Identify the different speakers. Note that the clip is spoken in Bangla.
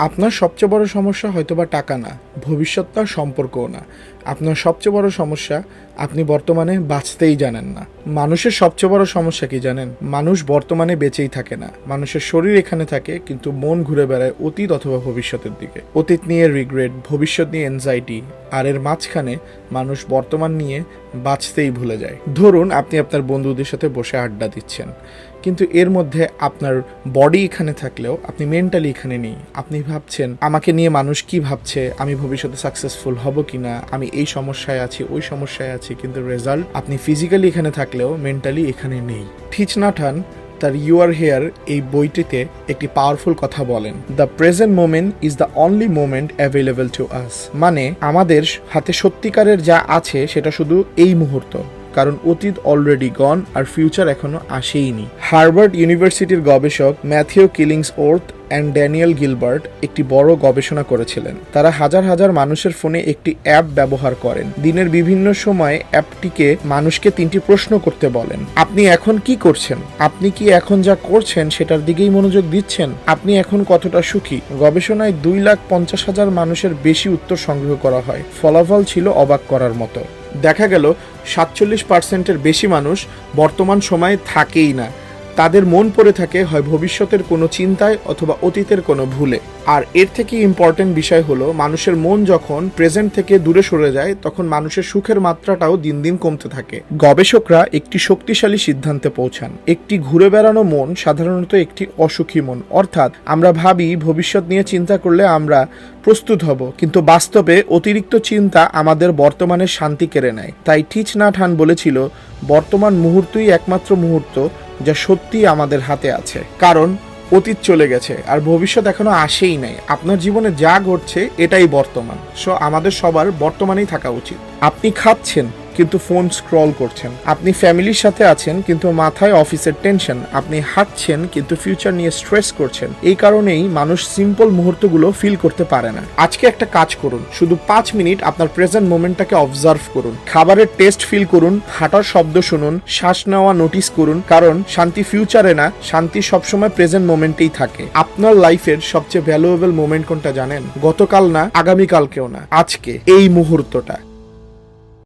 Speaker 1: আপনার সবচেয়ে বড় সমস্যা হয়তোবা টাকা না, ভবিষ্যৎ না, সম্পর্কও না। আপনার সবচেয়ে বড় সমস্যা আপনি বর্তমানে বাঁচতেই জানেন না। মানুষের সবচেয়ে বড় সমস্যা কি জানেন? মানুষ বর্তমানে বেঁচেই থাকে না। মানুষের শরীর এখানে থাকে কিন্তু মন ঘুরে বেড়ায় অতীত অথবা ভবিষ্যতের দিকে। অতীত নিয়ে রিগ্রেট, ভবিষ্যৎ নিয়ে এনজাইটি, আর এর মাঝখানে মানুষ বর্তমান নিয়ে বাঁচতেই ভুলে যায়। ধরুন আপনি আপনার বন্ধুদের সাথে বসে আড্ডা দিচ্ছেন, কিন্তু এর মধ্যে আপনার বডি এখানে থাকলেও আপনি মেন্টালি এখানে নেই। আপনি ভাবছেন আমাকে নিয়ে মানুষ কি ভাবছে, আমি ভবিষ্যতে সাকসেসফুল হব কিনা, আমি এই সমস্যায় আছি, ওই সমস্যায় আছি, কিন্তু রেজাল্ট আপনি ফিজিক্যালি এখানে থাকলেও মেন্টালি এখানে নেই। থিচ নাট হান তার ইউ আর হেয়ার এই বইটিতে একটি পাওয়ারফুল কথা বলেন, the present moment is the only moment available to us. মানে আমাদের হাতে সত্যিকারের যা আছে সেটা শুধু এই মুহূর্ত, কারণ অতীত অলরেডি গন আর ফিউচার এখনো আসেইনি। হার্ভার্ড ইউনিভার্সিটির গবেষক ম্যাথিউ কিলিংসওর্থ অ্যান্ড ড্যানিয়েল গিলবার্ট একটি বড় গবেষণা করেছিলেন। তারা হাজার হাজার মানুষের ফোনে একটি অ্যাপ ব্যবহার করেন। দিনের বিভিন্ন সময়ে অ্যাপটিকে মানুষকে 3টি প্রশ্ন করতে বলেন। আপনি এখন কি করছেন? আপনি কি এখন যা করছেন সেটার দিকেই মনোযোগ দিচ্ছেন? আপনি এখন কতটা সুখী? গবেষণায় 2,50,000 মানুষের বেশি উত্তর সংগ্রহ করা হয়। ফলাফল ছিল অবাক করার মতো। দেখা গেল 47%-এর বেশি মানুষ বর্তমান সময়ে থাকেই না। তাদের মন পড়ে থাকে হয় ভবিষ্যতের কোনো চিন্তায় অথবা অতীতের কোনো ভুলে। আর এর থেকে ইম্পর্টেন্ট বিষয় হলো, মানুষের মন যখন প্রেজেন্ট থেকে দূরে সরে যায় তখন মানুষের সুখের মাত্রাটাও দিন দিন কমতে থাকে। গবেষকরা একটি শক্তিশালী সিদ্ধান্তে পৌঁছান, একটি ঘুরে বেড়ানো মন সাধারণত একটি অসুখী মন। অর্থাৎ আমরা ভাবি ভবিষ্যৎ নিয়ে চিন্তা করলে আমরা প্রস্তুত হব, কিন্তু বাস্তবে অতিরিক্ত চিন্তা আমাদের বর্তমানের শান্তি কেড়ে নেয়। তাই থিচ নাট হান বলেছিল, বর্তমান মুহূর্তই একমাত্র মুহূর্ত যা সত্যি আমাদের হাতে আছে। কারণ অতীত চলে গেছে আর ভবিষ্যৎ এখনো আসেই নাই। আপনার জীবনে যা ঘটছে এটাই বর্তমান। সো আমাদের সবার বর্তমানেই থাকা উচিত। আপনি খাচ্ছেন কিন্তু ফোন স্ক্রল করছেন। আপনি ফ্যামিলির সাথে আছেন কিন্তু মাথায় অফিসের টেনশন। আপনি হাঁটছেন কিন্তু ফিউচার নিয়ে স্ট্রেস করছেন। এই কারণেই মানুষ সিম্পল মুহূর্তগুলো ফিল করতে পারে না। আজকে একটা কাজ করুন, শুধু 5 মিনিট আপনার প্রেজেন্ট মোমেন্টটাকে অবজার্ভ করুন। খাবারের টেস্ট ফিল করুন, হাঁটার শব্দ শুনুন, শ্বাস নেওয়া নোটিস করুন। কারণ শান্তি ফিউচারে না, শান্তি সবসময় প্রেজেন্ট মোমেন্টেই থাকে। আপনার লাইফের সবচেয়ে ভ্যালুয়েবল মোমেন্ট কোনটা জানেন? গতকাল না, আগামীকালকেও না, আজকে, এই মুহূর্তটা।